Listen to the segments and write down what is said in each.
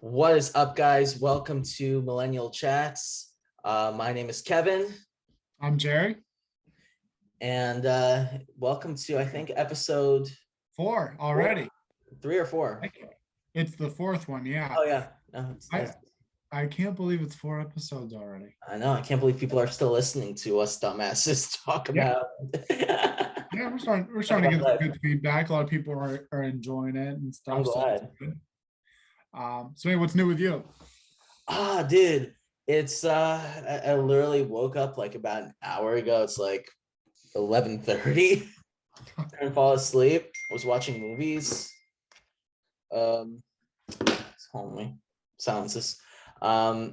What is up, guys? Welcome to Millennial Chats. My name is Kevin, I'm Jerry. and welcome to, I think, episode Four four, already. 3 or 4. It's the fourth one. Yeah. Oh yeah, no, I I can't believe it's 4 episodes already. I know. I can't believe people are still listening to us dumbasses talk Yeah. about Yeah, we're talk starting to about get some life. good feedback. A lot of people are enjoying it and I'm stuff. So that's glad. good. So hey, what's new with you? Dude, it's I literally woke up like about an hour ago. It's like 11:30 and fall asleep. I was watching movies. Um, hold me. Silences. I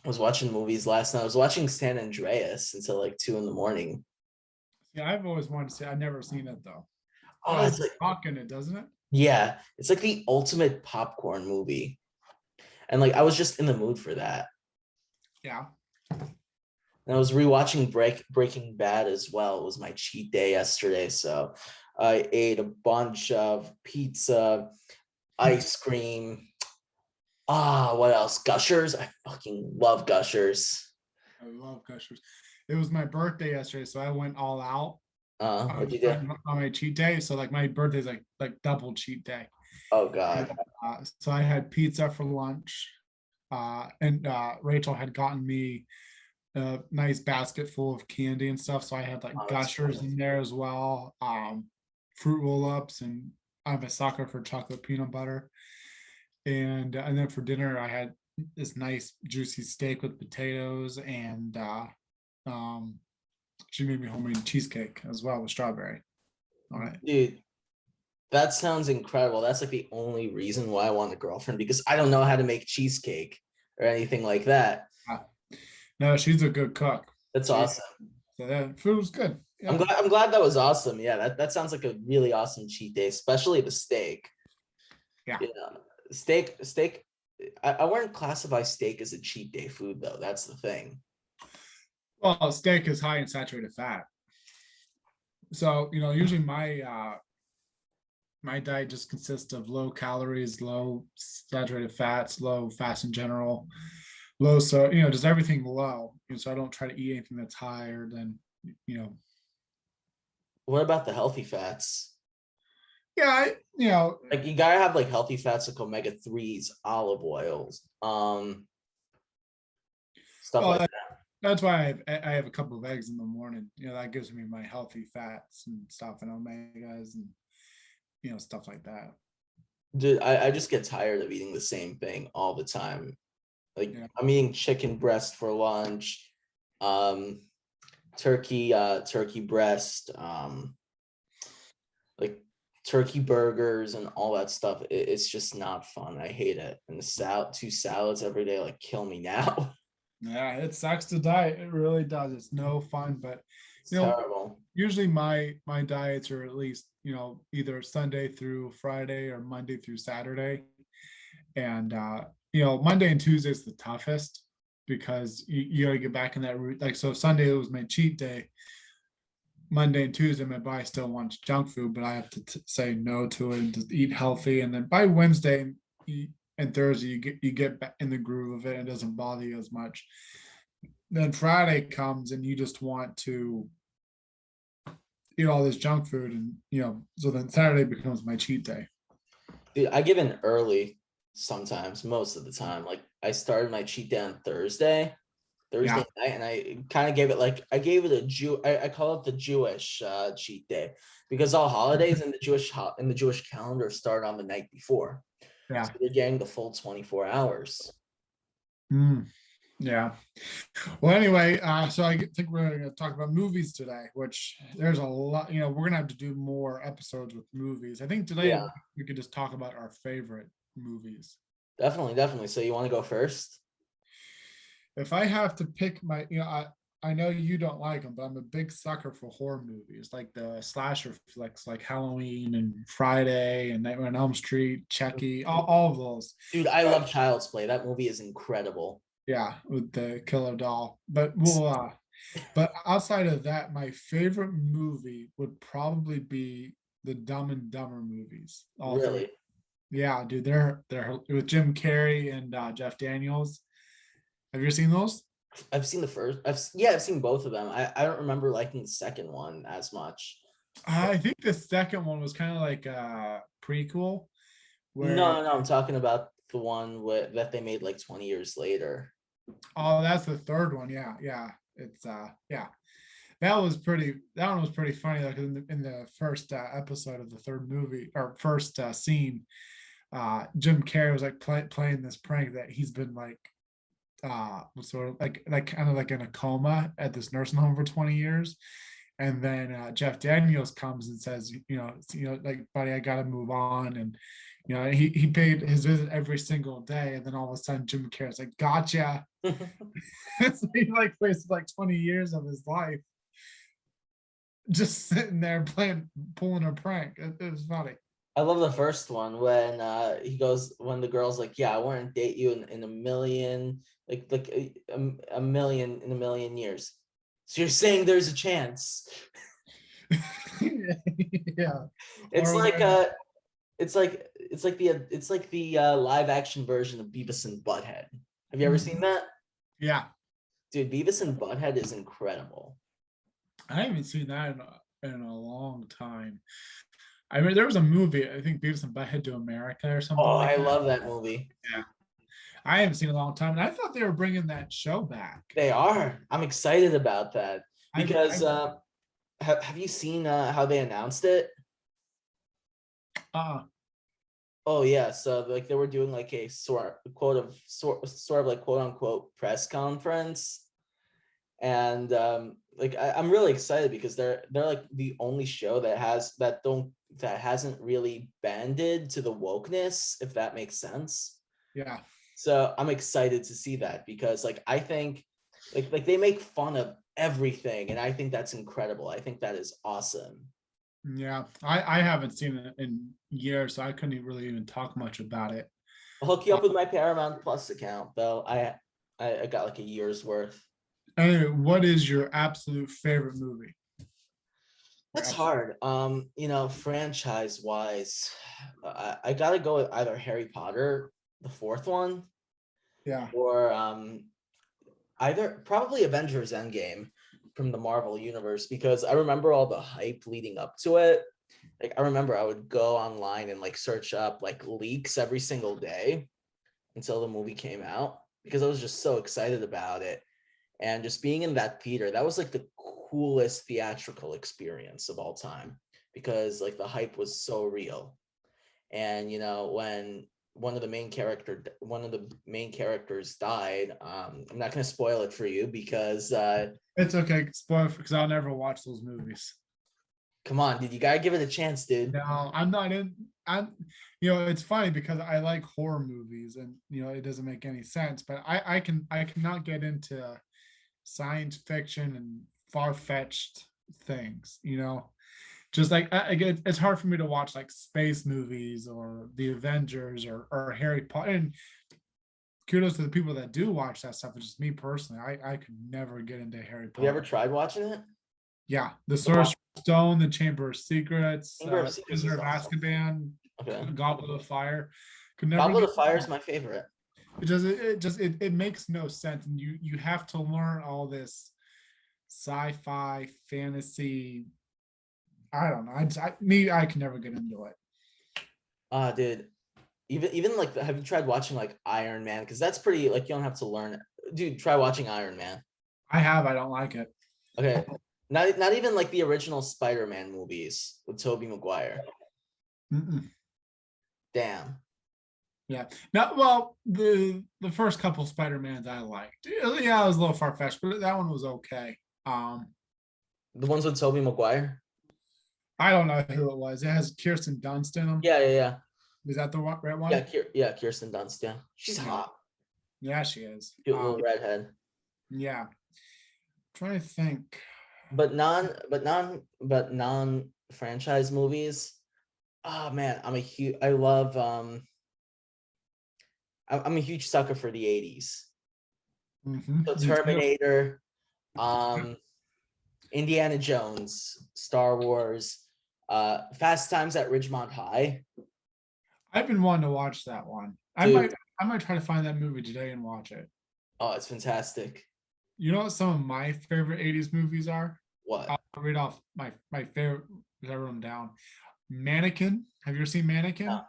was watching movies last night. I was watching San Andreas until like 2 in the morning. Yeah, I've always wanted to see. I've never seen it though. That Oh, has it's like rock in it, doesn't it? yeah, it's like the ultimate popcorn movie. And like I was just in the mood for that. Yeah. And I was rewatching Breaking Bad as well. It was my cheat day yesterday. So I ate a bunch of pizza, ice cream. What else? Gushers. I fucking love Gushers. I love Gushers. It was my birthday yesterday, so I went all out What'd you do? on my cheat day. So like my birthday's like double cheat day. Oh God. So I had pizza for lunch, and Rachel had gotten me a nice basket full of candy and stuff. So I had like Oh, that's Gushers funny. in there as well, fruit roll-ups, and I'm a sucker for chocolate peanut butter. And then for dinner, I had this nice juicy steak with potatoes, and um, she made me homemade cheesecake as well with strawberry. All right. Dude, that sounds incredible. That's like the only reason why I want a girlfriend because I don't know how to make cheesecake or anything like that. Uh, no, she's a good cook. That's She awesome. So yeah, food was good. I'm Yeah. glad I'm glad that was awesome. Yeah, that sounds like a really awesome cheat day, especially the steak. Yeah. Yeah. Steak. I wouldn't classify steak as a cheat day food though. That's the thing. Well, steak is high in saturated fat. So, usually my diet just consists of low calories, low saturated fats, low fats in general, low, so just everything low. So I don't try to eat anything that's higher than, you know, What about the healthy fats? yeah, Like you gotta have like healthy fats like omega 3s, olive oils, stuff well, like that. that's why I have a couple of eggs in the morning. That gives me my healthy fats and stuff and omegas and stuff like that. Dude, I just get tired of eating the same thing all the time. Like Yeah. I'm eating chicken breast for lunch, um, turkey breast, like turkey burgers and all that stuff. It's just not fun. I hate it. And the 2 salads every day like kill me now. Yeah, it sucks to diet. It really does. It's no fun, but It's you know, terrible. usually my diets are at least, either Sunday through Friday or Monday through Saturday. And Monday and Tuesday is the toughest because you gotta get back in that route. Like so Sunday was my cheat day. Monday and Tuesday, my body still wants junk food, but I have to say no to it and just eat healthy. And then by Wednesday and Thursday, you get back in the groove of it and it doesn't bother you as much. Then Friday comes and you just want to eat all this junk food, and so then Saturday becomes my cheat day. Dude, I give in early sometimes, most of the time. Like I started my cheat day on Thursday Yeah. night, and I kind of gave it like I gave it a I call it the Jewish cheat day because all holidays in the Jewish calendar start on the night before, so Yeah. you're getting the full 24 hours. Mm, yeah. Well, anyway, so I think we're going to talk about movies today, which there's a lot, we're going to have to do more episodes with movies. I think today Yeah, we could just talk about our favorite movies. definitely. So you want to go first? If I have to pick I know you don't like them, but I'm a big sucker for horror movies, like the slasher flicks, like Halloween and Friday and Nightmare on Elm Street, Chucky, all of those. Dude, I But love Child's Play. That movie is incredible. yeah, with the killer doll. But outside of that, my favorite movie would probably be the Dumb and Dumber movies, all three. Really? Yeah, dude, they're with Jim Carrey and Jeff Daniels. Have you seen those? I've seen the first. Yeah, I've seen both of them. I don't remember liking the second one as much. I think the second one was kind of like a prequel where, No, no, I'm talking about the one that they made like 20 years later. oh, that's the third one. Yeah, yeah. It's yeah. That one was pretty funny though, 'cause in the first episode of the third movie or first scene, Jim Carrey was like playing this prank that he's been like sort of like kind of like in a coma at this nursing home for 20 years. And then Jeff Daniels comes and says, like, buddy, I gotta move on. And he paid his visit every single day. And then all of a sudden Jim Carrey's like, gotcha. So he like wasted like 20 years of his life just sitting there pulling a prank. It was funny. I love the first one when when the girl's like, yeah, I want to date you in a million, like a million in a million years. So you're saying there's a chance. Yeah. It's Or like when, it's like the live action version of Beavis and Butthead. Have you ever seen that? yeah, Dude, Beavis and Butthead is incredible. I haven't seen that in a long time. I mean, there was a movie, I think Beavis and Butthead to America or something Oh, like I that. love that movie. Yeah. I haven't seen it in a long time. And I thought they were bringing that show back. They are. I'm excited about that I because have you seen how they announced it? uh Oh yeah, so like they were doing like a sort of like quote unquote press conference, and like I'm really excited because they're like the only show that hasn't really banded to the wokeness, if that makes sense. yeah. So I'm excited to see that because like I think like they make fun of everything, and I think that's incredible. I think that is awesome. Yeah. I haven't seen it in years, so I couldn't really even talk much about it. I'll hook you Uh, up with my Paramount Plus account though. I got like a year's worth. anyway, what is your absolute favorite movie? Your That's absolute, hard. Franchise wise, I gotta go with either Harry Potter, the fourth one, yeah. or either probably Avengers Endgame from the Marvel universe because I remember all the hype leading up to it. Like I remember I would go online and like search up like leaks every single day until the movie came out because I was just so excited about it. And just being in that theater, that was like the coolest theatrical experience of all time because like the hype was so real. And when one of the main characters died, I'm not going to spoil it for you because It's okay, spoil because I'll never watch those movies. come on, dude, you gotta give it a chance, dude. No, I'm not in. I'm, it's funny because I like horror movies, and it doesn't make any sense. But I cannot get into science fiction and far fetched things. Just like it's hard for me to watch like space movies or the Avengers or Harry Potter. And kudos to the people that do watch that stuff. It's just me personally. I could never get into Harry Have you ever Potter. tried watching it? Yeah, the The one- Sorcerer's Stone, the Chamber of Secrets, Chamber of Secrets Prisoner is of awesome. Azkaban, Okay. Goblet of Fire. Could never Goblet get of Fire is my favorite. it makes no sense, and you have to learn all this sci-fi fantasy. I don't know. I can never get into it. Dude, even like have you tried watching like Iron Man? Because that's pretty like you don't have to learn it. Dude, try watching Iron Man. I have. I don't like it. Okay. Not even like the original Spider-Man movies with Tobey Maguire. Mm-mm. Damn. Yeah. No. Well, the first couple Spider-Mans I liked. Yeah, it was a little far fetched, but that one was okay. The ones with Tobey Maguire? I don't know who it was. It has Kirsten Dunst in them. Yeah, yeah, yeah. Is that the right Yeah, one? Kirsten Dunst, yeah. She's Yeah. hot. Yeah, she is. Cute little redhead. Yeah. Trying to think. But non franchise movies. Oh man, I'm a huge sucker for the 80s. So Me too. Terminator, um, Indiana Jones, Star Wars, Fast Times at Ridgemont High. I've been wanting to watch that one. Dude. I might try to find that movie today and watch it. Oh, it's fantastic. You know what some of my favorite 80s movies are? What? I'll read off my favorite because I wrote them down. Mannequin. Have you ever seen No. Mannequin?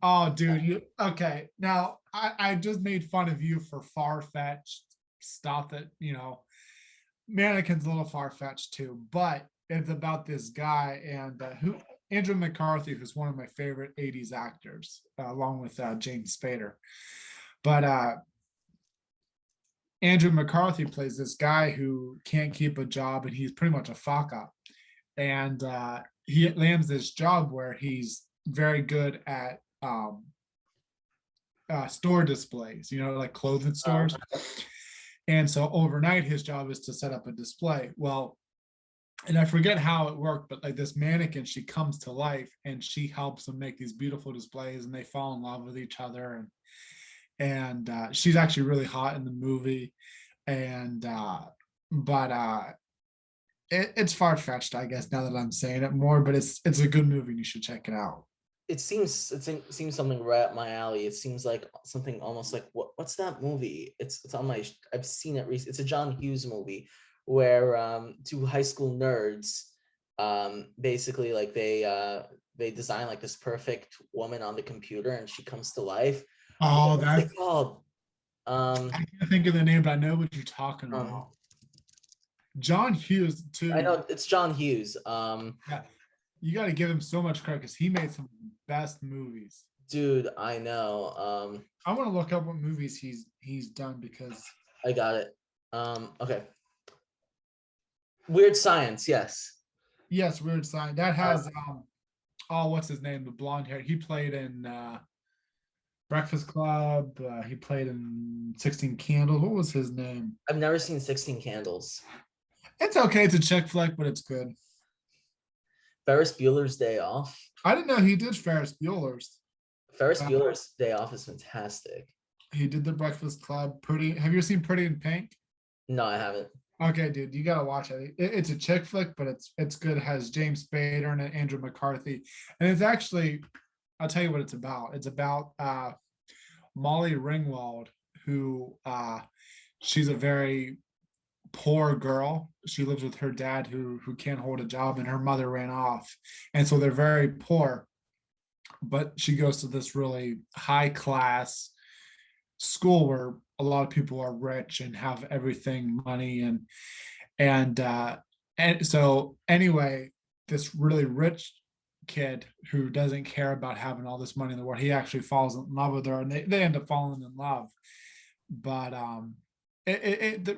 Oh, dude, you okay. Now I just made fun of you for far-fetched stuff that, Mannequin's a little far-fetched too, but it's about this guy and who Andrew McCarthy, who's one of my favorite 80s actors, along with James Spader. But Andrew McCarthy plays this guy who can't keep a job and he's pretty much a fuck up. And he lands this job where he's very good at store displays, like clothing stores. And so overnight, his job is to set up a display. Well, and I forget how it worked, but like this mannequin, she comes to life and she helps him make these beautiful displays, and they fall in love with each other. And she's actually really hot in the movie. And but it's far fetched, I guess, now that I'm saying it more. But it's a good movie, and you should check it out. It seems something right up my alley. It seems like something almost like what's that movie? It's on my I've seen it recently. It's a John Hughes movie where two high school nerds basically like they design like this perfect woman on the computer and she comes to life. Oh, What's that it called? I can't think of the name, but I know what you're talking Um, about. John Hughes I too. know it's John Hughes. Yeah, you got to give him so much credit because he made some of the best movies. Dude, I know. I want to look up what movies he's done because I got it. Okay. Weird Science, yes. yes, Weird Science that has oh, what's his name, the blonde hair. He played in Breakfast Club. He played in 16 Candles. What was his name? I've never seen 16 Candles. It's okay. It's a chick flick, but it's good. Ferris Bueller's Day Off. I didn't know he did Ferris Bueller's. Ferris Bueller's Day Off is fantastic. He did the Breakfast Club. Pretty. Have you seen Pretty in Pink? No, I haven't. Okay, dude, you gotta watch it. It's a chick flick, but it's good. It has James Spader and Andrew McCarthy, and it's actually, I'll tell you what it's about. It's about Molly Ringwald, who she's a very poor girl. She lives with her dad, who can't hold a job, and her mother ran off, and so they're very poor. But she goes to this really high class school where a lot of people are rich and have everything, money, and so anyway, this really rich kid who doesn't care about having all this money in the world, he actually falls in love with her, and they end up falling in love. But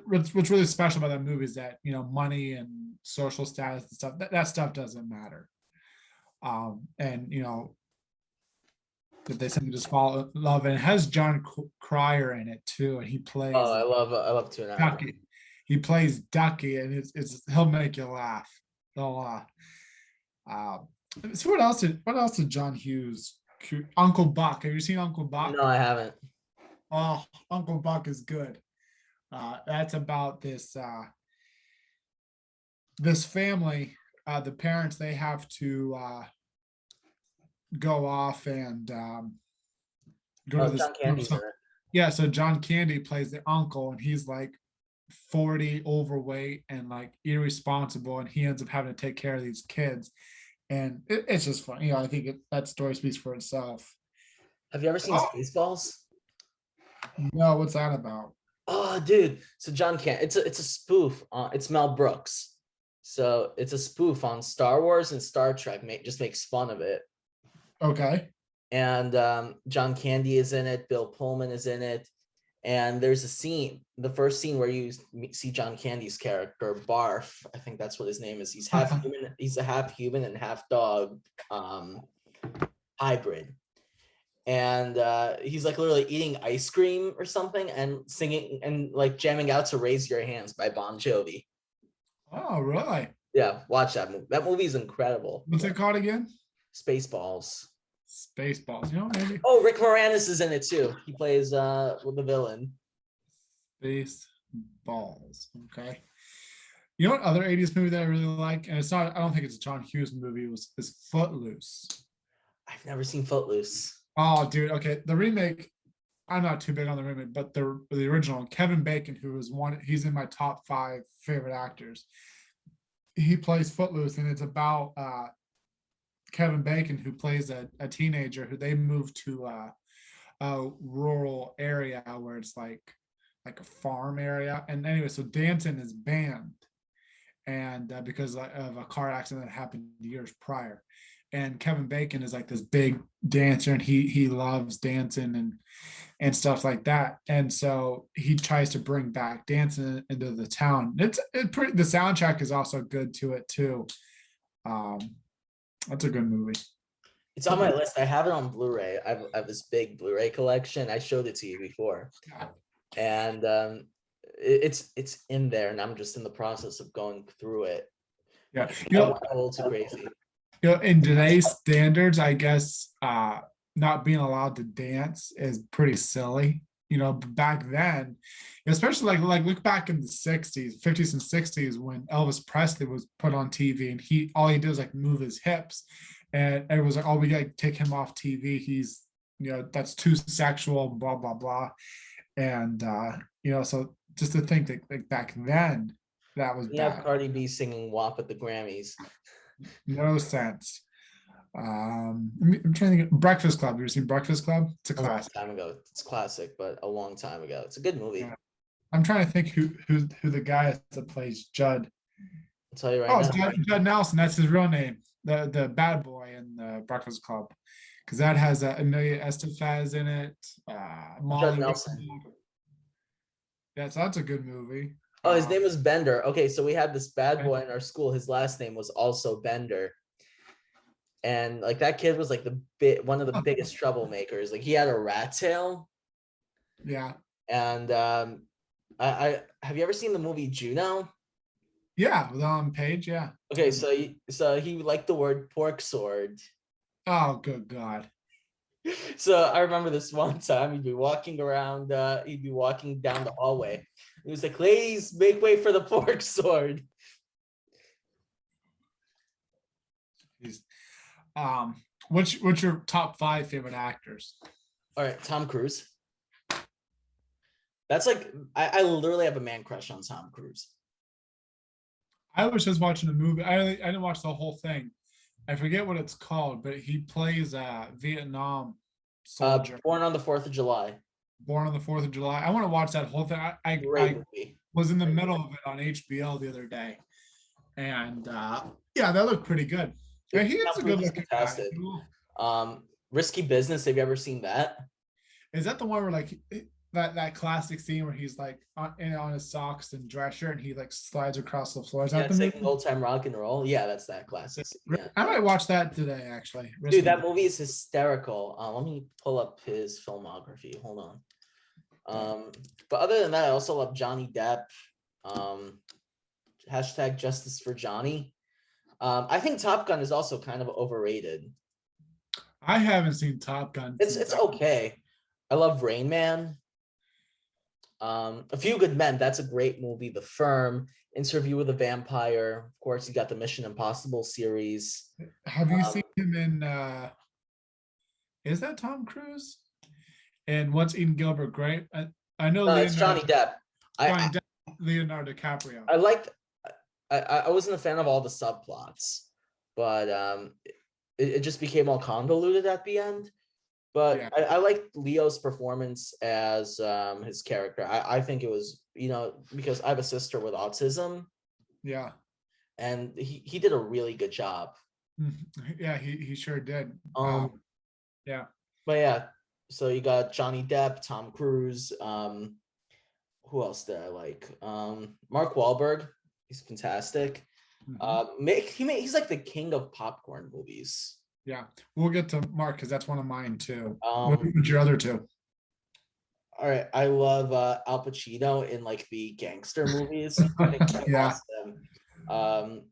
what's really special about that movie is that money and social status and stuff, that stuff doesn't matter. And that they simply just fall in love, and it has John Cryer in it too, and he plays Oh, I love Tuna. Ducky. He plays Ducky, and he'll make you laugh. He'll so what else did John Hughes? Uncle Buck. Have you seen Uncle Buck? No, I haven't. Oh, Uncle Buck is good. That's about this family. The parents, they have to go off and go to this. John Candy's in it. Yeah, so John Candy plays the uncle, and he's like 40, overweight, and like irresponsible, and he ends up having to take care of these kids, and it's just fun. I think that story speaks for itself. Have you ever seen Spaceballs? No, what's that about? Oh, dude. So John Candy, it's a spoof. It's Mel Brooks. So it's a spoof on Star Wars and Star Trek. Just makes fun of it. Okay. And John Candy is in it. Bill Pullman is in it. And there's a scene, the first scene where you see John Candy's character, Barf. I think that's what his name is. He's half human. He's a half human and half dog hybrid. And he's like literally eating ice cream or something and singing and like jamming out to Raise Your Hands by Bon Jovi. Oh, really? Yeah, watch that movie. That movie is incredible. What's it called again? Spaceballs. Spaceballs. Maybe. Oh, Rick Moranis is in it too. He plays the villain. Spaceballs. Okay. You know what other 80s movie that I really like? And it's not, I don't think it's a John Hughes movie, is Footloose. I've never seen Footloose. Oh, dude. Okay, the remake. I'm not too big on the remake, but the original Kevin Bacon, who is one, he's in my top 5 favorite actors. He plays Footloose, and it's about Kevin Bacon, who plays a teenager who they move to a rural area where it's like a farm area. And anyway, so dancing is banned, and because of a car accident that happened years prior. And Kevin Bacon is like this big dancer, and he loves dancing and stuff like that. And so he tries to bring back dancing into the town. It pretty. The soundtrack is also good to it too. Um, that's a good movie. It's on my list. I have it on Blu-ray. I have this big Blu-ray collection. I showed it to you before, and it's in there, and I'm just in the process of going through it. Yeah, I went a little too crazy. in today's standards, I guess not being allowed to dance is pretty silly. Back then, especially like look back in the 60s, 50s and 60s when Elvis Presley was put on TV, and he all he did was like move his hips, and it was like, oh, we gotta take him off TV. He's that's too sexual, blah blah blah. And so just to think that like back then that was You have bad. Cardi B singing WAP at the Grammys. No sense. I'm trying to think. Breakfast Club. You ever seen Breakfast Club? It's a A long classic. time ago. It's classic, but a long time ago. It's a good movie. Yeah. I'm trying to think who the guy is that plays Judd. I'll tell you right Oh, now. it's Judd Nelson. That's his real name. The bad boy in the Breakfast Club, because that has Amelia Estefaz in it. Judd Molly. Nelson. Yeah, so that's a good movie. Oh, his name was Bender. Okay, so we had this bad Okay. boy in our school. His last name was also Bender. And like that kid was like one of the biggest troublemakers. Like he had a rat tail. Yeah. And I have you ever seen the movie Juno? Yeah, with Ellen Page. Yeah. Okay, so he liked the word pork sword. Oh, good God. So I remember this one time he'd be walking around, he'd be walking down the hallway. He was like, ladies, make way for the pork sword. He's, what's your top 5 favorite actors? All right, Tom Cruise. That's like I literally have a man crush on Tom Cruise. I was just watching a movie. I didn't watch the whole thing. I forget what it's called, but he plays a Vietnam soldier Born on the 4th of July. born on the 4th of July. I want to watch that whole thing. Great I movie. was in the middle of it on HBO the other day. And yeah, that looked pretty good. Yeah, he is a good looking guy. Fantastic. Risky Business. Have you ever seen that? Is that the one where like that classic scene where he's like on his socks and dress shirt and he like slides across the floor? Is that Yeah, the it's movie? like old time rock and roll. Yeah, that's that classic scene. Yeah. I might watch that today, actually. Dude, that movie is hysterical. Let me pull up his filmography. Hold on. But other than that, I also love Johnny Depp. Hashtag Justice for Johnny. I think Top Gun is also kind of overrated. I haven't seen Top Gun. It's okay. I love Rain Man. A Few Good Men. That's a great movie. The Firm. Interview with a Vampire. Of course, you got the Mission Impossible series. Have you seen him in? Is that Tom Cruise? And What's Eating Gilbert Grape? I know It's Johnny Depp. Leonardo DiCaprio. I liked. I wasn't a fan of all the subplots, but it just became all convoluted at the end. But Yeah. I liked Leo's performance as his character. I think it was, because I have a sister with autism, Yeah. and he did a really good job. Yeah, he sure did. Yeah. But yeah, so you got Johnny Depp, Tom Cruise. Who else did I like? Mark Wahlberg. He's fantastic. He's like the king of popcorn movies. Yeah, we'll get to Mark because that's one of mine too. Um, What's your other two? All right, I love Al Pacino in like the gangster movies. I think he's Yeah. awesome.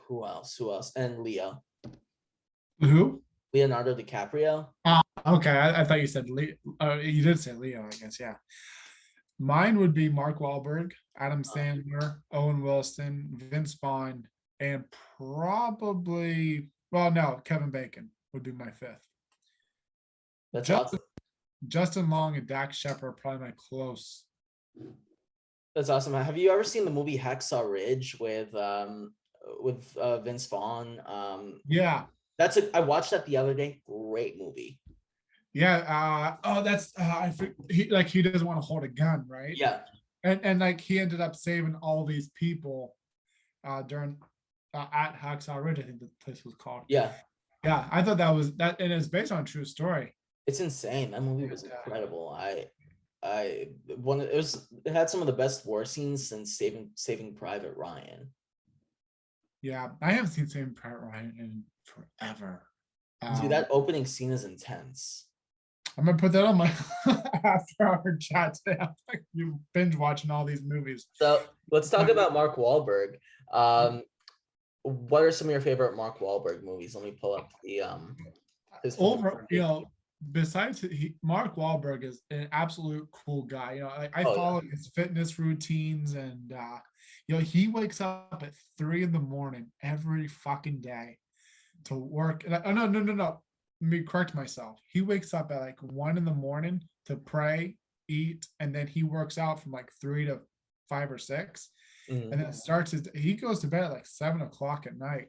Who else? And Who? Leonardo DiCaprio. Okay, I thought you said Leo. You did say Leo, I guess. Yeah. Mine would be Mark Wahlberg, Adam Sandler, Owen Wilson, Vince Vaughn, and probably, well, no, Kevin Bacon would be my 5th. That's Justin awesome. Justin Long and Dak Shepard are probably my close. That's awesome. Have you ever seen the movie Hacksaw Ridge with Vince Vaughn? Yeah, I watched that the other day. Great movie. yeah. Oh, that's he doesn't want to hold a gun, right? Yeah. And like he ended up saving all these people during at Hacksaw Ridge, I think the place was called. Yeah. Yeah, I thought that was that, and it's based on a true story. It's insane. That movie was And, incredible. It had some of the best war scenes since Saving Private Ryan. yeah, I haven't seen Saving Private Ryan in forever. Dude, that opening scene is intense. I'm gonna put that on my after our chat today. I'm like you binge watching all these movies. So let's talk But about Mark Wahlberg. What are some of your favorite Mark Wahlberg movies? Let me pull up the his over, filmography. besides Mark Wahlberg is an absolute cool guy. I Oh yeah. follow his fitness routines, and he wakes up at 3 in the morning every fucking day to work. Oh no, no, no, no. Let me correct myself. He wakes up at like 1 in the morning to pray, eat, and then he works out from like 3 to 5 or 6, and then he goes to bed at like 7 o'clock at night.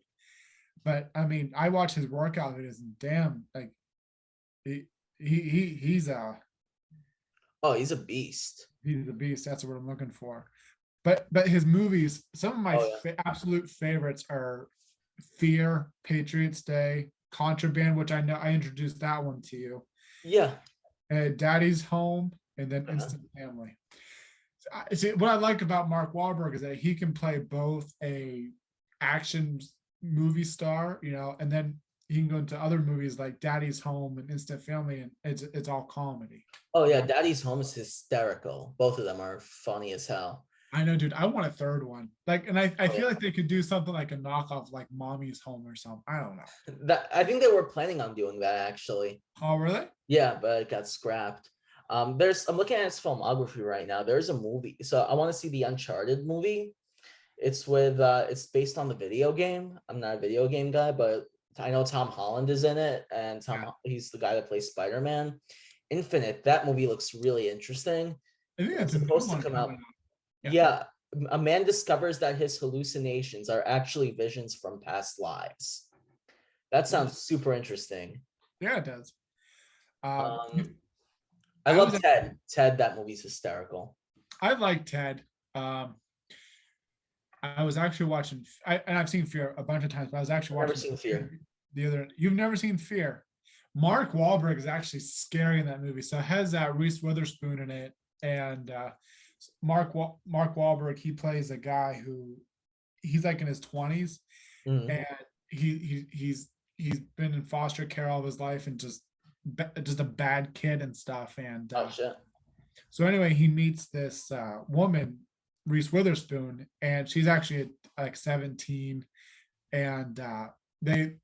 But I mean, I watch his workout videos and damn, like he Oh, he's a beast. he's a beast. That's what I'm looking for. But his movies, some of my Oh yeah. absolute favorites are Fear, Patriots Day, Contraband, which I know I introduced that one to you, Yeah. Daddy's Home, and then Uh-huh. Instant Family. See, what I like about Mark Wahlberg is that he can play both a action movie star, and then he can go into other movies like Daddy's Home and Instant Family, and it's all comedy. Oh You yeah, know, Daddy's Home is hysterical. Both of them are funny as hell. I know, dude. I want a third one. Like, and I Oh feel yeah. like they could do something like a knockoff, like Mommy's Home or something. I don't know. That I think they were planning on doing that actually. Oh, really? Yeah, but it got scrapped. I'm looking at his filmography right now. There's a movie. So I want to see the Uncharted movie. It's based on the video game. I'm not a video game guy, but I know Tom Holland is in it, and Yeah. he's the guy that plays Spider-Man. Infinite, that movie looks really interesting. I think It's that's a new supposed to one come coming out. up. Yeah. Yeah, a man discovers that his hallucinations are actually visions from past lives. That sounds super interesting. Yeah, it does. Um, Um, I I love was Ted. Ted, that movie's hysterical. I like Ted. Um, I was actually watching, and I've seen Fear a bunch of times, but I was actually I've never watching seen Fear. the other. You've never seen Fear? Mark Wahlberg is actually scary in that movie. So it has Reese Witherspoon in it, and Mark Wahlberg. He plays a guy who he's like in his 20s, Mhm. and he's been in foster care all of his life and just a bad kid and stuff. And Oh shit. so anyway, he meets this woman, Reese Witherspoon, and she's actually like 17, and they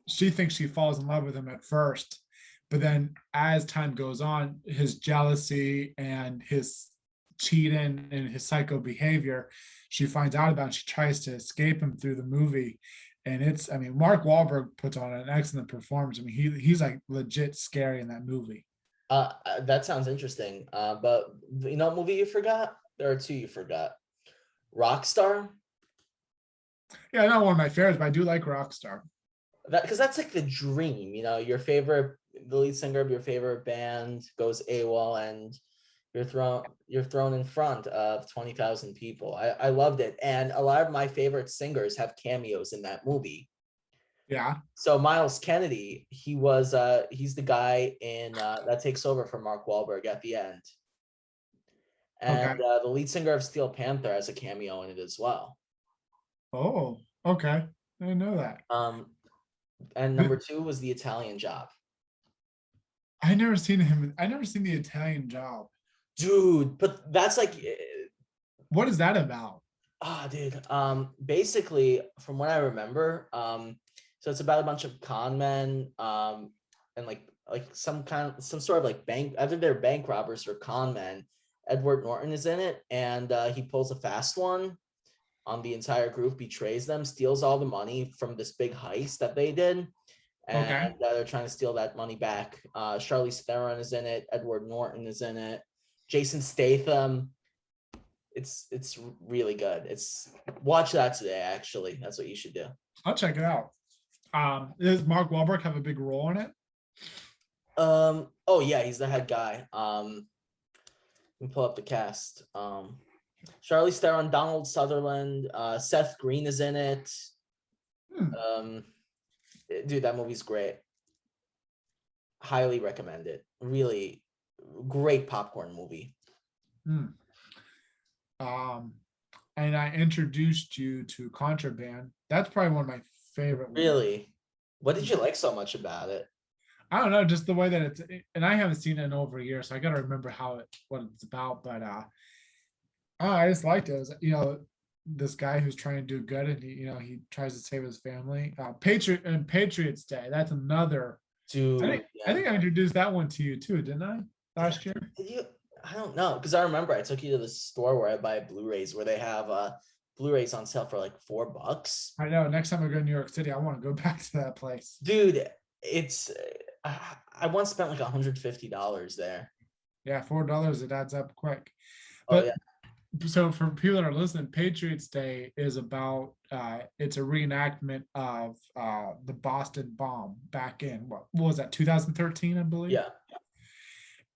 she thinks she falls in love with him at first, but then as time goes on, his jealousy and his cheating and his psycho behavior, she finds out about. And she tries to escape him through the movie, and I mean, Mark Wahlberg puts on an excellent performance. I mean, he's like legit scary in that movie. That sounds interesting. But you know what movie you forgot? There are two you forgot. Rockstar. Yeah, not one of my favorites, but I do like Rockstar. That because that's like the dream. The lead singer of your favorite band goes AWOL, and you're thrown in front of 20,000 people. I loved it, and a lot of my favorite singers have cameos in that movie. Yeah. So Miles Kennedy, he's the guy in that takes over for Mark Wahlberg at the end. And Okay. the lead singer of Steel Panther has a cameo in it as well. Oh, okay. I didn't know that. Um, and But number two was The Italian Job. I never seen him. I never seen the Italian Job. Dude, but that's like What is that about? dude. Basically, from what I remember, so it's about a bunch of con men, and like some sort of like bank, either they're bank robbers or con men. Edward Norton is in it, and he pulls a fast one on the entire group, betrays them, steals all the money from this big heist that they did, and Okay. they're trying to steal that money back. Charlize Theron is in it. Edward Norton is in it. Jason Statham. It's really good. It's watch that today. Actually, that's what you should do. I'll check it out. Does Mark Wahlberg have a big role in it? Oh yeah, he's the head guy. Let me pull up the cast. Charlize Theron, Donald Sutherland, Seth Green is in it. Hmm. Dude, that movie's great. Highly recommend it. Really great popcorn movie. Hmm. Um, and I introduced you to Contraband. That's probably one of my favorite ones. Really, what did you like so much about it? I don't know, just the way that it's, and I haven't seen it in over a year, so I got to remember what it's about. But I just liked it. It was, this guy who's trying to do good, and he tries to save his family. Patriots Day. That's another. Dude, I yeah. think I introduced that one to you too, didn't I? Last year. Did you? I don't know, because I remember I took you to the store where I buy Blu-rays, where they have Blu-rays on sale for like $4. I know. Next time I go to New York City, I want to go back to that place. Dude, it's I once spent like $150 there. Yeah, $4, it adds up quick. Oh But yeah. so for people that are listening, Patriots Day is about it's a reenactment of the Boston bomb back in what was that, 2013, I believe. Yeah.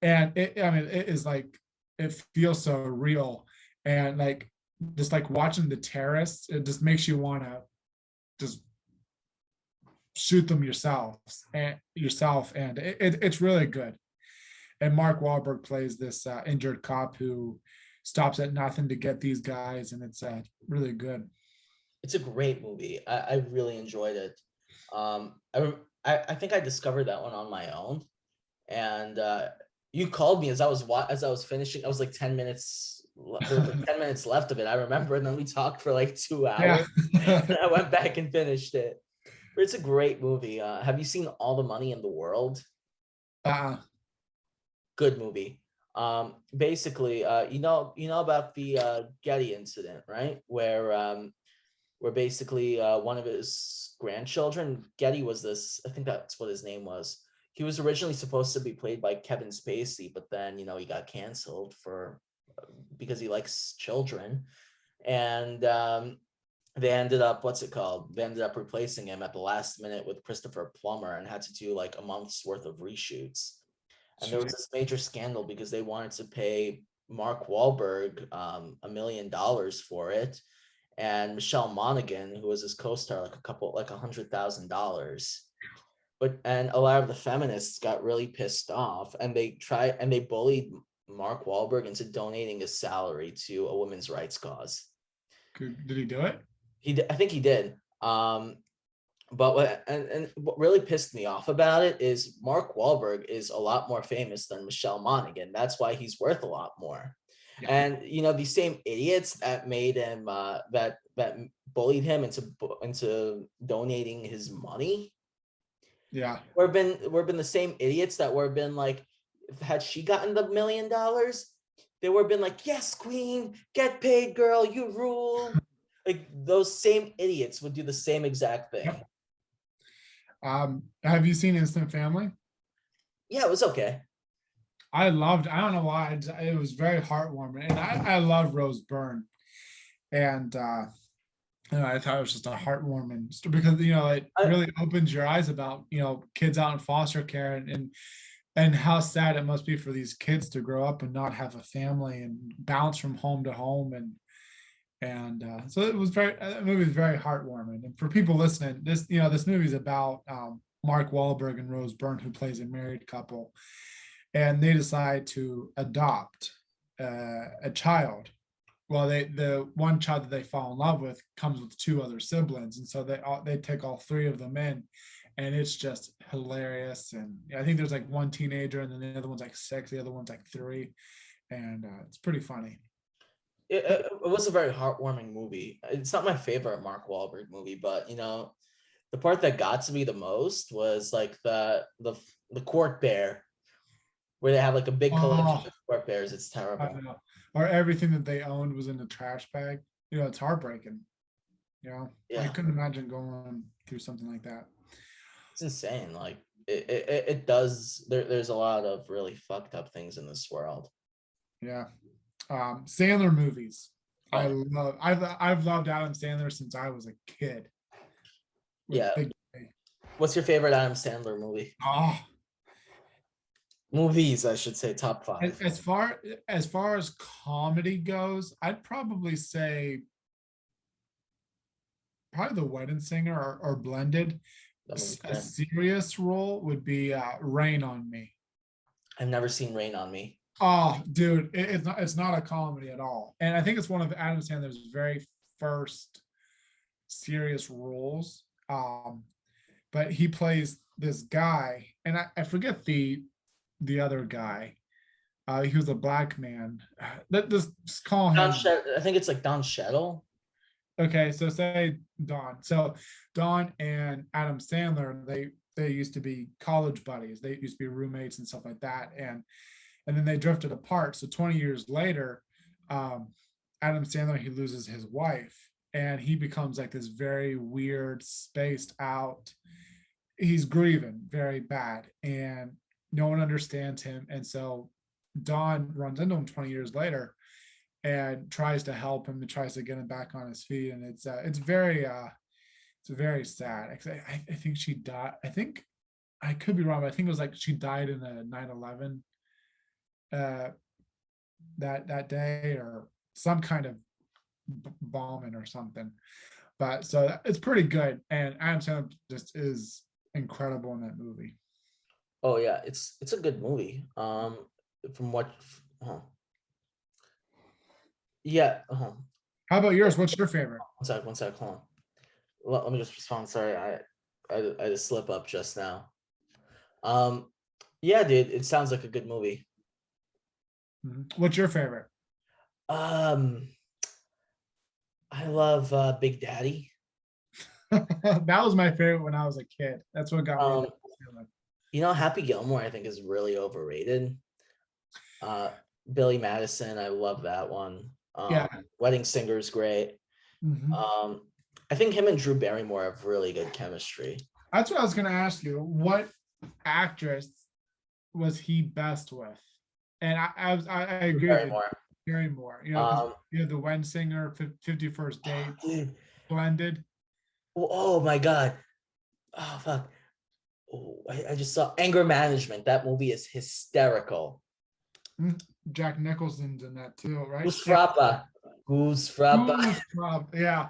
And it is like, it feels so real, and like just like watching the terrorists, it just makes you want to just shoot them yourself, and it's really good. And Mark Wahlberg plays this injured cop who stops at nothing to get these guys, and it's really good. It's a great movie. I really enjoyed it. I think I discovered that one on my own, and you called me as I was finishing. I was like 10 minutes. There was like 10 minutes left of it. I remember, and then we talked for like 2 hours. Yeah. And I went back and finished it. But it's a great movie. Have you seen All the Money in the World? uh, Good movie. Basically, you know about the Getty incident, right? Where basically one of his grandchildren, Getty was this, I think that's what his name was. He was originally supposed to be played by Kevin Spacey, but then he got canceled for because he likes children, and they ended up what's it called? They ended up replacing him at the last minute with Christopher Plummer and had to do like a month's worth of reshoots. And there was this major scandal because they wanted to pay Mark Wahlberg $1 million for it, and Michelle Monaghan, who was his co-star, like $100,000. And a lot of the feminists got really pissed off, and they bullied Mark Wahlberg into donating his salary to a women's rights cause. did he do it? I think he did. But what really pissed me off about it is Mark Wahlberg is a lot more famous than Michelle Monaghan. That's why he's worth a lot more. Yeah. And these same idiots that made him that bullied him into donating his money. Yeah. We've been the same idiots that were been like, had she gotten the $1 million, they were been like, yes, queen, get paid, girl, you rule. Like those same idiots would do the same exact thing. Yep. Have you seen Instant Family? Yeah, it was okay. I don't know why, it was very heartwarming, and I love Rose Byrne, and I thought it was just a heartwarming story because it really opens your eyes about kids out in foster care, and how sad it must be for these kids to grow up and not have a family and bounce from home to home, and so it was the movie was very heartwarming. And for people listening, this movie is about Mark Wahlberg and Rose Byrne, who plays a married couple, and they decide to adopt a child. Well, the one child that they fall in love with comes with two other siblings, and so they take all three of them in, and it's just hilarious. And I think there's like one teenager, and then the other one's like 6, the other one's like 3, and it's pretty funny. It was a very heartwarming movie. It's not my favorite Mark Wahlberg movie, but the part that got to me the most was like the court bear, where they have like a big collection of court bears. It's I terrible. know. Or everything that they owned was in the trash bag. It's heartbreaking. I Yeah. couldn't imagine going through something like that. It's insane. Like it does. There's a lot of really fucked up things in this world. Yeah. Sandler movies. Oh I've loved Adam Sandler since I was a kid. yeah. With Big What's your favorite Adam Sandler movie? oh, Movies, I should say, top as, five. as far as far as comedy goes, I'd probably say probably The Wedding Singer or Blended. That movie's A great. serious role would be Rain on Me. I've never seen Rain on Me. Oh, dude, it's not a comedy at all, and I think it's one of Adam Sandler's very first serious roles. But he plays this guy, and I forget the other guy. He was a black man. Let just call him. I think it's like Don Cheadle. Okay, so say Don. So Don and Adam Sandler, they used to be college buddies. They used to be roommates and stuff like that, and then they drifted apart. So 20 years later, um, Adam Sandler, he loses his wife, and he becomes like this very weird, spaced out. He's grieving very bad, and no one understands him. And so Don runs into him 20 years later and tries to help him and tries to get him back on his feet. And it's very sad. I think she died. I think I could be wrong, but I think it was like she died in a 9/11 that day, or some kind of bombing or something. But so it's pretty good, and Adam Sandler just is incredible in that movie. Oh yeah, it's a good movie. From what? Oh. Yeah. Oh. How about yours? What's your favorite? One sec. Hold on. Let me just respond. Sorry, I just slip up just now. Yeah, dude, it sounds like a good movie. What's your favorite? Um, I love Big Daddy. That was my favorite when I was a kid. That's what got me. You know, Happy Gilmore, I think, is really overrated. Billy Madison, I love that one. Yeah. Wedding Singer is great. Mhm. I think him and Drew Barrymore have really good chemistry. That's what I was going to ask you. What actress was he best with? And I agree with you. Barrymore. You know, because you have the Wen Singer, 51st Dates, Dude. Blended. Oh my God. Oh fuck. Oh, I just saw Anger Management. That movie is hysterical. Jack Nicholson's in that too, right? Goose Frappa. Goose Frappa. Yeah,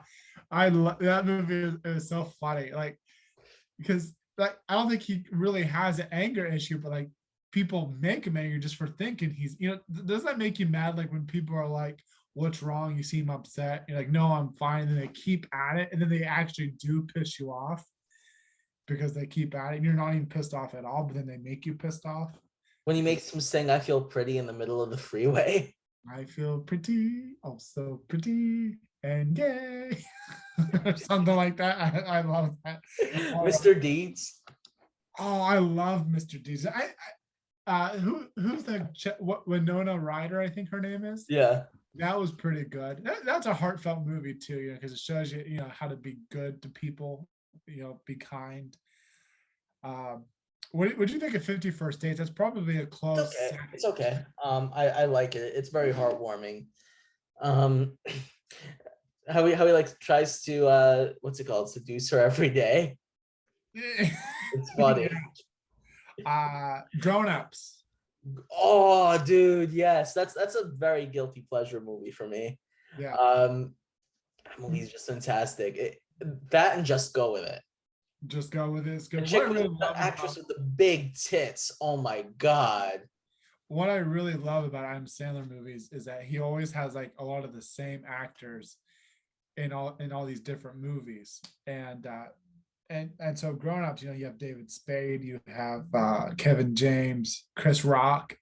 I love that movie. Is so funny, like because like I don't think he really has an anger issue, but like people make him angry just for thinking he's. Does that make you mad? Like when people are like, "What's wrong?" You seem upset. You're like, "No, I'm fine," and then they keep at it, and then they actually do piss you off because they keep at it, and you're not even pissed off at all, but then they make you pissed off. When he makes him sing "I Feel Pretty" in the middle of the freeway. I feel pretty, also pretty and gay, or something like that. I love that. Mr. Deeds. Oh, I love Mr. Deeds. Who's what Winona Ryder? I think her name is. Yeah. That was pretty good. That's a heartfelt movie too, because it shows you, how to be good to people, be kind. What do you think of 51st Dates? That's probably a close. It's okay. I like it. It's very heartwarming. How he like tries to what's it called? Seduce her every day. It's funny. Grown Ups. Oh, dude, yes. That's a very guilty pleasure movie for me. Yeah. That movie's just fantastic. That and Just Go With It. Just Go With It. It's good. The actress with the big tits. Oh my God. What I really love about Adam Sandler movies is that he always has like a lot of the same actors in all these different movies. And so Grown Ups, you have David Spade, you have Kevin James, Chris Rock.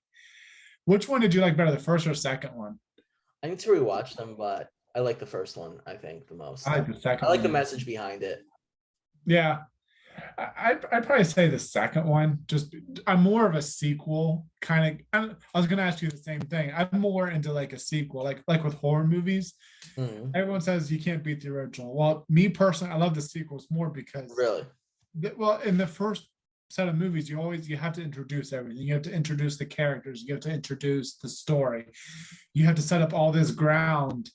Which one did you like better, the first or second one? I need to rewatch them, but I like the first one, I think, the most. I like the second I like one. the message behind it. Yeah. I'd probably say the second one. Just I'm more of a sequel kind of. I was gonna ask you the same thing. I'm more into like a sequel, like with horror movies. Everyone says you can't beat the original. Well, me personally, I love the sequels more because Really, well, in the first set of movies, you have to introduce everything. You have to introduce the characters. You have to introduce the story. You have to set up all this ground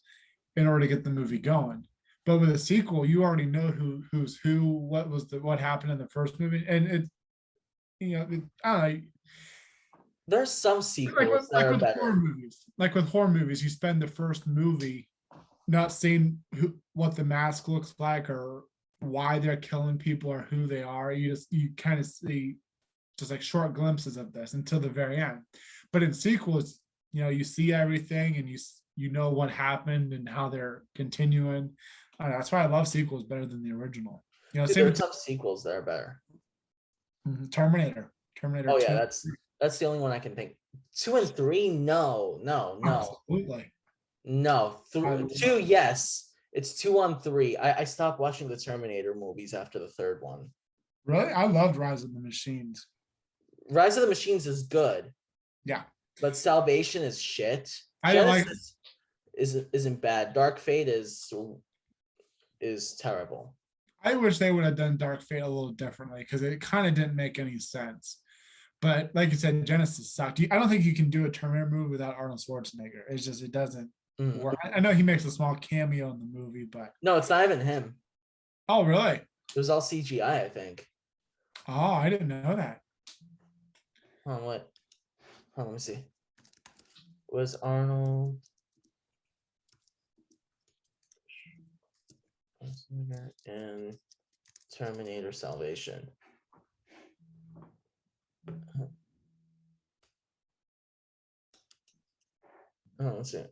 in order to get the movie going. But with a sequel, you already know who's who, what happened in the first movie, and I don't know. There's some sequels that Like are with horror better. movies, you spend the first movie not seeing what the mask looks like or why they're killing people or who they are. You kind of see just like short glimpses of this until the very end. But in sequels, you see everything and you know what happened and how they're continuing. That's why I love sequels better than the original. Dude, Same there's with some sequels that are better. Terminator, Terminator Oh yeah, 2. that's the only one I can think. 2 and 3, no, no, no, Absolutely. no. I Two, yes. It's 2 on 3. I stopped watching the Terminator movies after the third one. really, I loved Rise of the Machines. Rise of the Machines is good, Yeah, but Salvation is shit. I didn't like. Genesis isn't bad. Dark Fate is terrible. I wish they would have done Dark Fate a little differently because it kind of didn't make any sense. But like you said, Genesis sucked. I don't think you can do a Terminator movie without Arnold Schwarzenegger. It doesn't work. I know he makes a small cameo in the movie, but No, it's not even him. oh really? It was all CGI, I think. Oh, I didn't know that. Oh, what? Oh, let me see. Was Arnold in Terminator Salvation? Oh, let's see.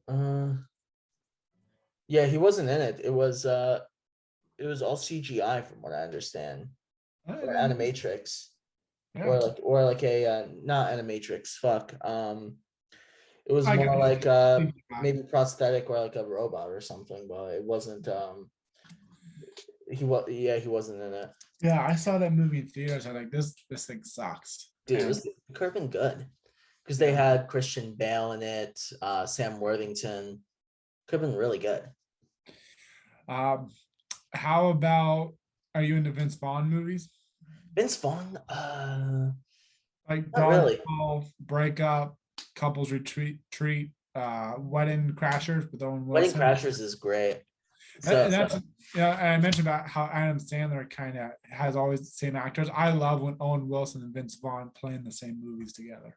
Yeah, he wasn't in it. It was all CGI from what I understand. Or animatrix. Yeah. Or like a not animatrix, fuck. It was I more like guess. maybe prosthetic or like a robot or something, but it wasn't he wasn't in it. Yeah, I saw that movie in theaters. I'm like, this thing sucks. Dude, And it could have been good. Because they had Christian Bale in it, Sam Worthington. Could have been really good. How about, are you into Vince Vaughn movies? Vince Vaughn, Like not really. Dodgeball, Breakup, Couples Retreat, Wedding Crashers with Owen Wedding Wilson. Crashers is great. And that's, yeah. And I mentioned about how Adam Sandler kind of has always the same actors. I love when Owen Wilson and Vince Vaughn play in the same movies together.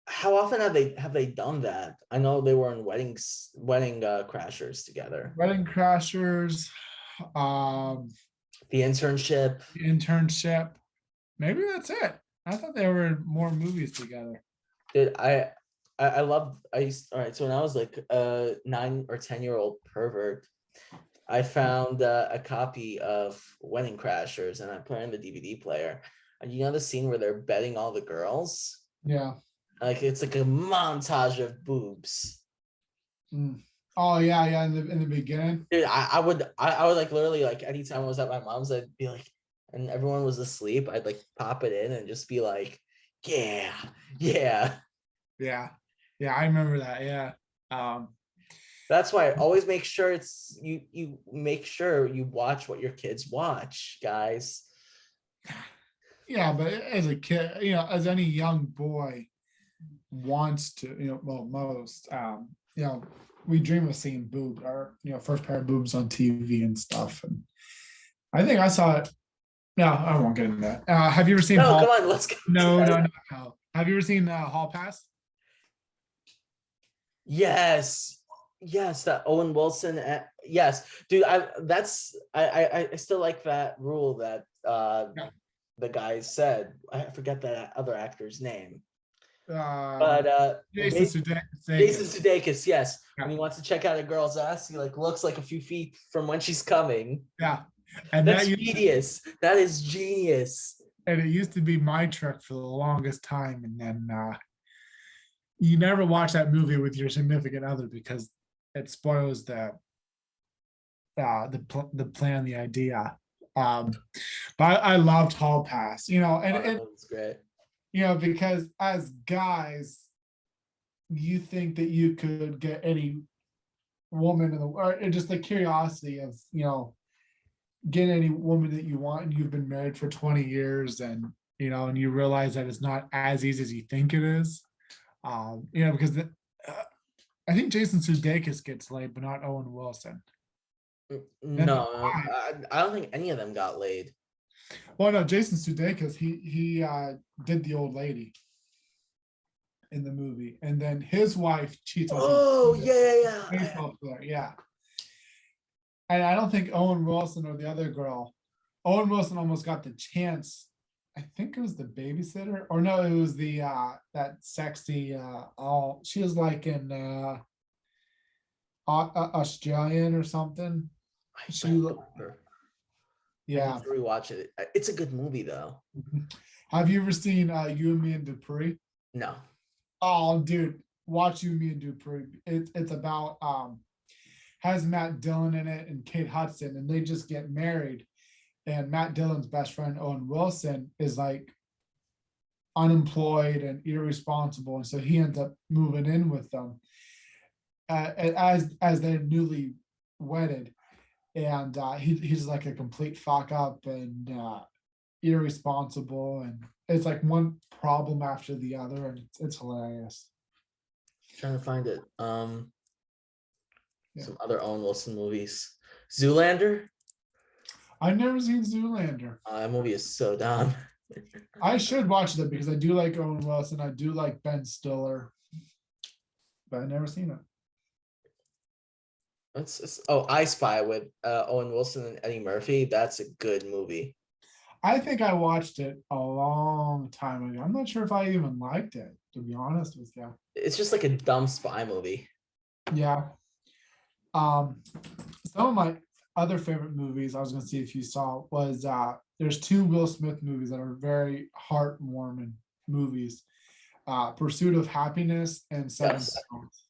How often have they done that? I know they were in wedding Crashers together. Wedding Crashers, The Internship. Internship. Maybe that's it. I thought they were in more movies together. Dude, I love all right. So when I was like a 9 or 10-year-old pervert, I found a copy of Wedding Crashers and I put it in the DVD player. And you know the scene where they're bedding all the girls? Yeah. Like it's like a montage of boobs. Oh yeah, yeah. In the beginning. Dude, I would like literally like anytime I was at my mom's, I'd be like, and everyone was asleep, I'd like pop it in and just be like, yeah, yeah. Yeah. Yeah, I remember that. Yeah. That's why I always make sure you make sure you watch what your kids watch, guys. Yeah, but as a kid, as any young boy wants to, well, most, we dream of seeing boob or first pair of boobs on TV and stuff. And I think I saw it. No, I won't get into that. Have you ever seen No, Hall? come on, let's go. No. Have you ever seen Hall Pass? Yes. Yes, that Owen Wilson. Yes, dude. I still like that rule that Yeah. the guy said. I forget that other actor's name. Um, But Jason Jason Sudeikis. Sudeikis, yes. Yeah. When he wants to check out a girl's ass, he like looks like a few feet from when she's coming. Yeah. And That's genius. That is genius. and it used to be my trick for the longest time. And then you never watch that movie with your significant other because it spoils the plan, the idea. But I loved Hall Pass, and That's great. because as guys, you think that you could get any woman in the or just the curiosity of get any woman that you want and you've been married for 20 years, and and you realize that it's not as easy as you think it is. Because uh, I think Jason Sudeikis gets laid, but not Owen Wilson. Then the No, I don't think any of them got laid. well, no, Jason Sudeikis, he did the old lady in the movie, and then his wife cheats on him. Oh yeah, yeah, yeah. Baseball player, yeah. And I don't think Owen Wilson or the other girl. Owen Wilson almost got the chance. I think it was the babysitter, or no, it was the that sexy. All she was like in Australian or something. I She, don't remember. I need yeah. to rewatch it. It's a good movie though. Have you ever seen You and Me and Dupree? No. Oh, dude, watch You, Me and Dupree. It's about has Matt Dillon in it and Kate Hudson, and they just get married. And Matt Dillon's best friend Owen Wilson is like unemployed and irresponsible, and so he ends up moving in with them as they're newly wedded, and he's like a complete fuck up and irresponsible, and it's like one problem after the other, and it's hilarious. Trying to find it. Yeah. Some other Owen Wilson movies. Zoolander. I've never seen Zoolander. That movie is so dumb. I should watch that because I do like Owen Wilson. I do like Ben Stiller, but I've never seen it. I Spy with Owen Wilson and Eddie Murphy. That's a good movie. I think I watched it a long time ago. I'm not sure if I even liked it, to be honest with you. It's just like a dumb spy movie. Yeah. Some of my other favorite movies I was gonna see if you saw was there's two Will Smith movies that are very heartwarming movies. Pursuit of Happiness and Seven Yes. Pounds.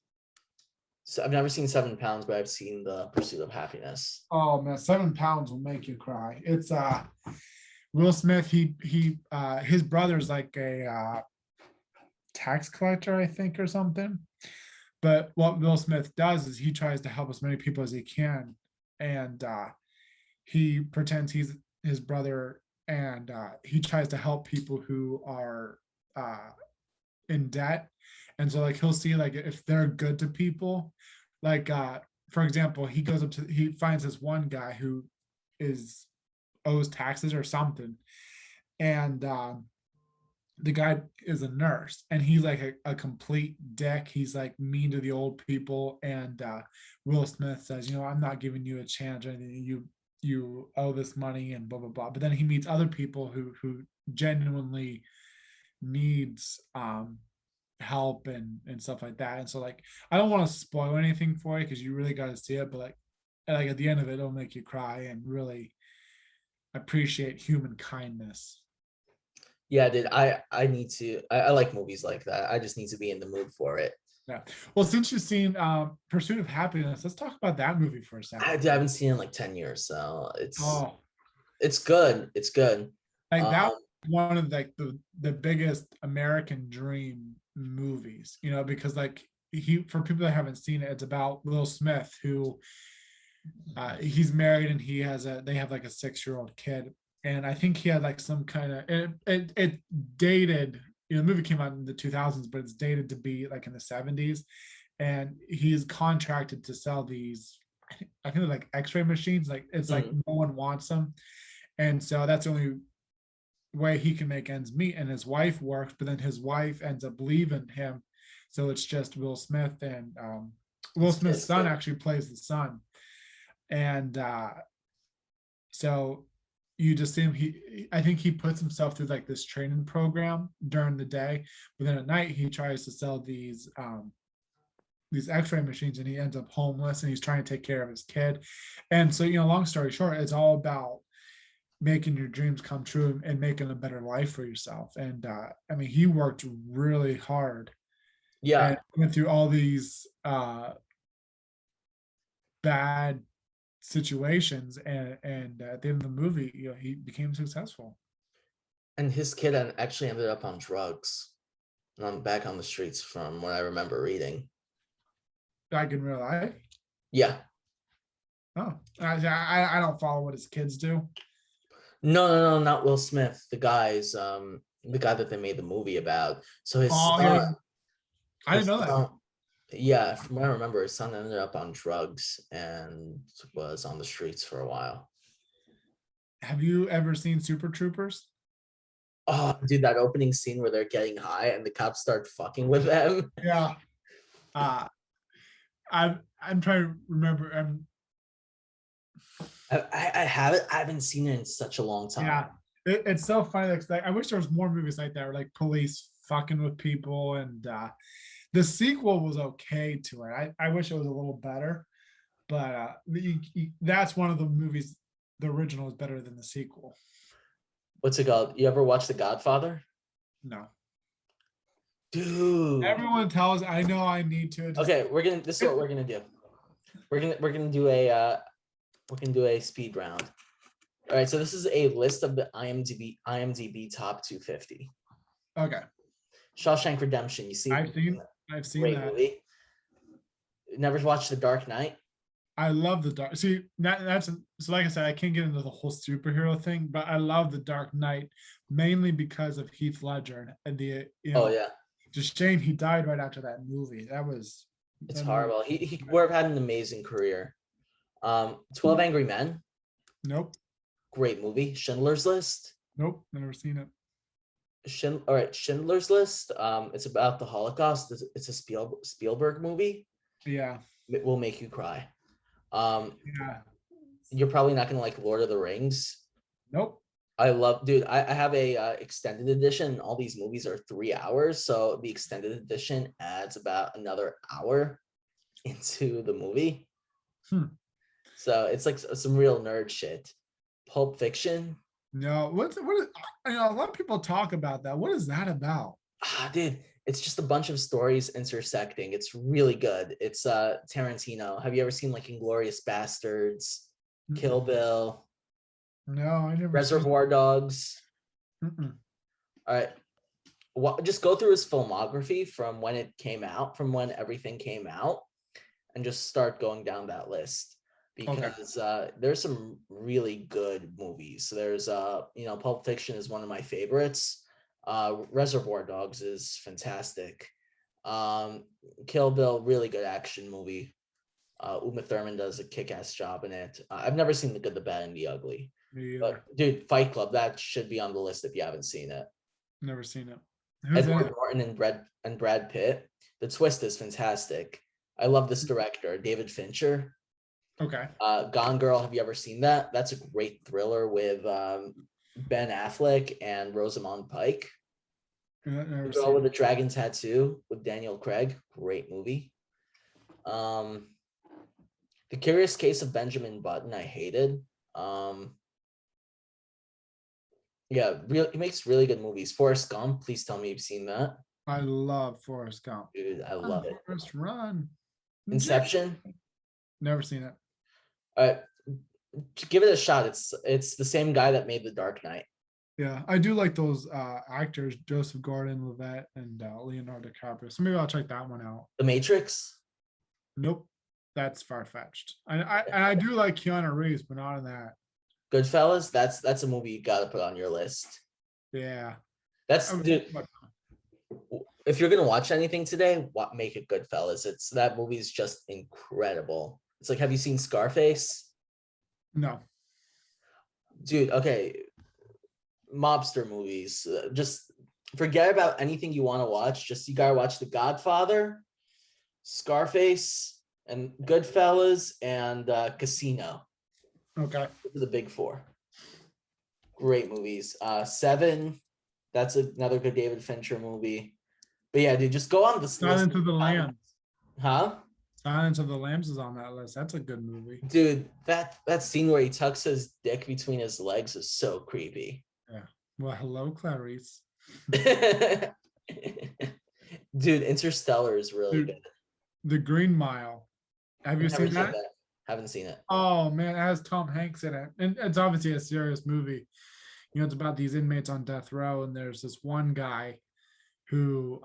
So I've never seen 7 Pounds, but I've seen the Pursuit of Happiness. Oh man, 7 pounds will make you cry. It's Will Smith, he his brother's like a tax collector, I think, or something. But what Will Smith does is he tries to help as many people as he can, and he pretends he's his brother, and he tries to help people who are in debt. And so like he'll see like if they're good to people, like for example, he finds this one guy who is owes taxes or something, and the guy is a nurse, and he's like a complete dick. He's like mean to the old people, and Will Smith says, I'm not giving you a chance or anything. You owe this money and blah blah blah. But then he meets other people who genuinely needs help and stuff like that. And so like I don't want to spoil anything for you because you really got to see it, but like at the end of it, it'll make you cry and really appreciate human kindness. Yeah, dude. I need to. I like movies like that. I just need to be in the mood for it. Yeah. Well, since you've seen Pursuit of Happiness, let's talk about that movie for a second. I haven't seen it in like 10 years, so Oh, it's good. It's good. like that Um, was one of like the biggest American dream movies, because like for people that haven't seen it, it's about Will Smith who he's married and they have like a 6-year-old kid, and I think he had like some kind of it dated. The movie came out in the 2000s, but it's dated to be like in the 70s, and he's contracted to sell these. I think they're like X-ray machines. Like it's like no one wants them, and so that's the only way he can make ends meet. And his wife works, but then his wife ends up leaving him, so it's just Will Smith, and Will Smith's son actually plays the son, and so you just see him. I think he puts himself through like this training program during the day, but then at night he tries to sell these X-ray machines, and he ends up homeless, and he's trying to take care of his kid. And so long story short, it's all about making your dreams come true and making a better life for yourself. And I mean, he worked really hard. yeah, and went through all these bad situations, and at the end of the movie, he became successful. and his kid actually ended up on drugs, and I'm back on the streets from what I remember reading. Back in real life. Yeah, Oh, I don't follow what his kids do. No, not Will Smith. The guy that they made the movie about. So Oh yeah, I didn't his know that. son, yeah, from what I remember, his son ended up on drugs and was on the streets for a while. Have you ever seen Super Troopers? Oh, dude, that opening scene where they're getting high and the cops start fucking with them. Yeah. Uh, I'm trying to remember. I haven't seen it in such a long time. Yeah, it's so funny. Like, I wish there was more movies like that, where like police fucking with people, and the sequel was okay to it. I wish it was a little better, but that's one of the movies. The original is better than the sequel. What's it called? You ever watch The Godfather? No, Dude. everyone tells. I know I need to. Okay, this is what we're gonna do. We're gonna do a speed round. All right, so this is a list of the IMDb top 250. Okay, Shawshank Redemption. You see, I've seen great that. movie. Never watched The Dark Knight. I love the dark. See, that's so. Like I said, I can't get into the whole superhero thing, but I love the Dark Knight mainly because of Heath Ledger and the Oh yeah, just shame he died right after that movie. it's That movie. horrible. He would have had an amazing career. 12 Angry Men. Nope, Great movie. Schindler's List. nope, never seen it. All right, Schindler's List. It's about the Holocaust. It's a Spielberg movie. Yeah, It will make you cry. Um, yeah, you're probably not gonna like Lord of the Rings. nope. I love, dude. I have a extended edition. All these movies are 3 hours, so the extended edition adds about another hour into the movie. So it's like some real nerd shit. Pulp Fiction. No, a lot of people talk about that. What is that about? Dude, it's just a bunch of stories intersecting. It's really good. It's Tarantino. Have you ever seen like Inglorious Bastards, Kill Bill, No, I never seen. Reservoir Dogs? Mm-mm. All right. Just go through his filmography from when it came out, from when everything came out, and just start going down that list because there's some really good movies. So there's Pulp Fiction is one of my favorites. Reservoir Dogs is fantastic. Kill Bill, really good action movie. Uma Thurman does a kick-ass job in it. I've never seen The Good, the Bad, and the Ugly. Me either. But dude, Fight Club, that should be on the list if you haven't seen it. Never seen it. Who's in Edward it? Norton and Brad Pitt. The twist is fantastic. I love this director, David Fincher. Okay. Gone Girl. Have you ever seen that? That's a great thriller with Ben Affleck and Rosamund Pike. Never Girl seen with it. a Dragon Tattoo with Daniel Craig. Great movie. The Curious Case of Benjamin Button. I hated. Yeah, he makes really good movies. Forrest Gump. Please tell me you've seen that. I love Forrest Gump. Dude, I love it. Forrest, run. Inception. Never seen it. All right, give it a shot. It's the same guy that made The Dark Knight. Yeah, I do like those actors, Joseph Gordon-Levitt and Leonardo DiCaprio. So maybe I'll check that one out. The Matrix. Nope, that's far-fetched. I do like Keanu Reeves, but not in that. Goodfellas. That's a movie you got to put on your list. Yeah, Dude. If you're gonna watch anything today, make it Goodfellas. That movie is just incredible. It's like, have you seen Scarface? No. Dude, okay. Mobster movies. Just forget about anything you want to watch. Just you gotta watch The Godfather, Scarface, and Goodfellas, and Casino. Okay. Those are the big four. Great movies. Seven. That's another good David Fincher movie. But yeah, dude, just go on this list. Silence of the Lambs. Huh? Silence of the Lambs is on that list. That's a good movie. Dude, that scene where he tucks his dick between his legs is so creepy. Yeah. Well, hello, Clarice. Dude, Interstellar is really good. The Green Mile. Have you seen that? Haven't seen it. Oh man, it has Tom Hanks in it. And it's obviously a serious movie. It's about these inmates on death row, and there's this one guy who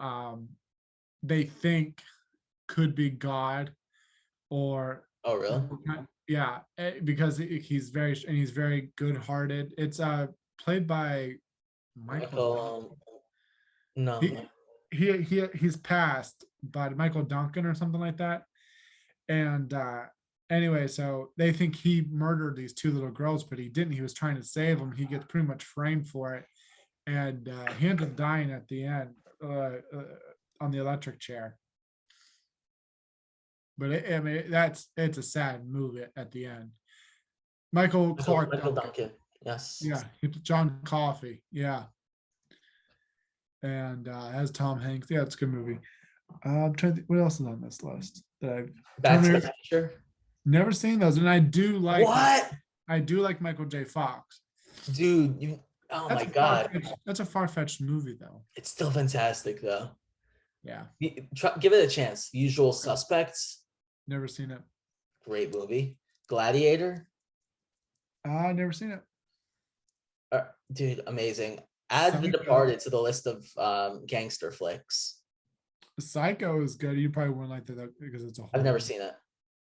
they think could be God, or Oh, really? Yeah, because he's very good-hearted. It's played by Michael Duncan. Michael, no, He no. he's passed, but Michael Duncan or something like that. And anyway, so they think he murdered these two little girls, but he didn't. He was trying to save them. He gets pretty much framed for it, and he ends up dying at the end on the electric chair. But I mean, it's a sad movie at the end. Michael Clark Michael Duncan, Duncan. Yes. yeah, John Coffey, yeah, and has Tom Hanks. Yeah, it's a good movie. I'm trying to think, what else is on this list that I've Back to the Terminator. Future. Never seen those, and I do like What? I do like Michael J. Fox. Dude, oh my God. That's a far-fetched movie though. It's still fantastic though. Yeah, Give it a chance. Usual Suspects. never seen it. Great movie. Gladiator. Never seen it. Dude, amazing. Add The Psycho. Departed to the list of gangster flicks. Psycho is good. You probably wouldn't like that because it's a whole. I've never seen it.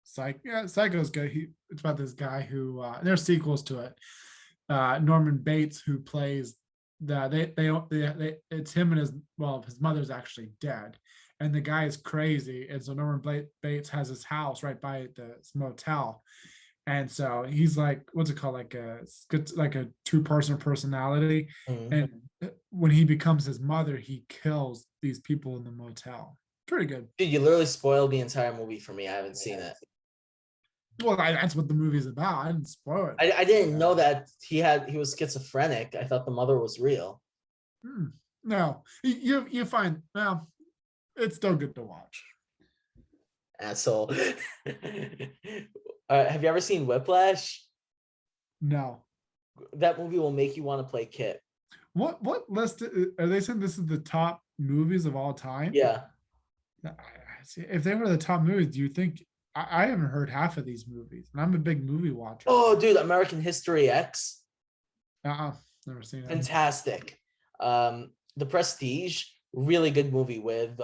Psycho is good. It's about this guy who there's sequels to it. Norman Bates, who plays it's him and his mother's actually dead, and the guy is crazy, and so Norman Bates has his house right by this motel, and so he's like, what's it called, like a two-person personality, and when he becomes his mother, he kills these people in the motel. Pretty good. Dude, you literally spoiled the entire movie for me. I haven't seen it. Well, that's what the movie's about. I didn't spoil it. I didn't know that he was schizophrenic. I thought the mother was real. No, you find, well, it's still good to watch. Asshole. Have you ever seen Whiplash? No. That movie will make you want to play Kit. What list are they saying? This is the top movies of all time? Yeah. If they were the top movies, do you think I haven't heard half of these movies, and I'm a big movie watcher. Oh, dude, American History X. Never seen it. Fantastic. The Prestige, really good movie with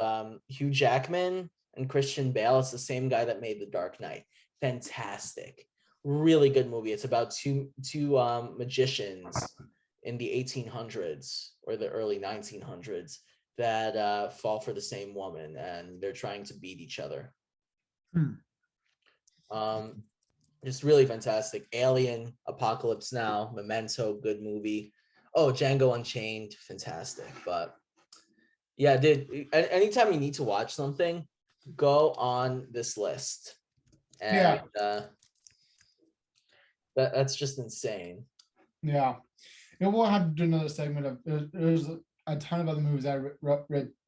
Hugh Jackman and Christian Bale. It's the same guy that made The Dark Knight. Fantastic. Really good movie. It's about two magicians in the 1800s or the early 1900s that fall for the same woman, and they're trying to beat each other. Just really fantastic. Alien, Apocalypse Now, Memento, good movie. Oh, Django Unchained, fantastic. But yeah, dude, anytime you need to watch something, go on this list. And that's just insane. Yeah. And we'll have to do another segment of there's a ton of other movies I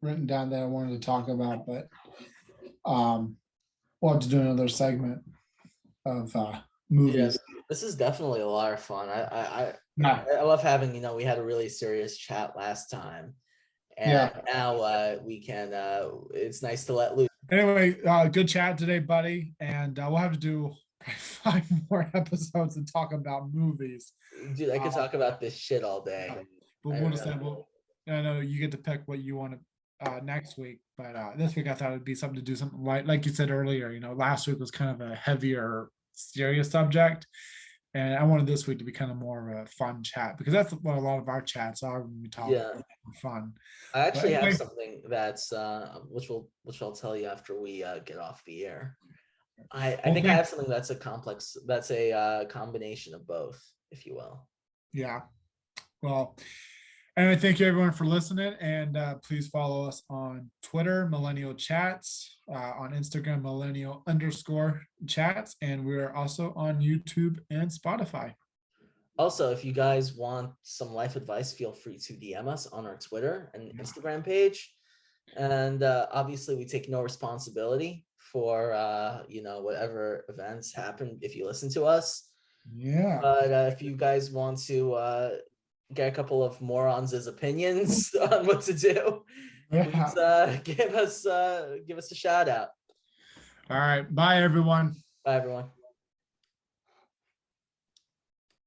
written down that I wanted to talk about, but we'll have to do another segment of movies. Yeah, this is definitely a lot of fun. I love having, we had a really serious chat last time, and now we can it's nice to let loose. Anyway, good chat today, buddy, and we'll have to do 5 more episodes and talk about movies. Dude, I could talk about this shit all day. But we'll just I know you get to pick what you want to next week, but this week I thought it'd be something to do something like you said earlier. Last week was kind of a heavier, serious subject, and I wanted this week to be kind of more of a fun chat, because that's what a lot of our chats are when we talk about fun. I actually have something that's which I'll tell you after we get off the air. I think I have something that's a complex, that's a combination of both, if you will. Yeah. Well, and I thank you everyone for listening, and please follow us on Twitter, Millennial Chats, on Instagram, Millennial_Chats, and we're also on YouTube and Spotify. Also, if you guys want some life advice, feel free to DM us on our Twitter and Instagram page. And obviously, we take no responsibility for whatever events happen if you listen to us. Yeah. But if you guys want to get a couple of morons' opinions on what to do, please give us a shout out. All right. Bye, everyone. Bye, everyone.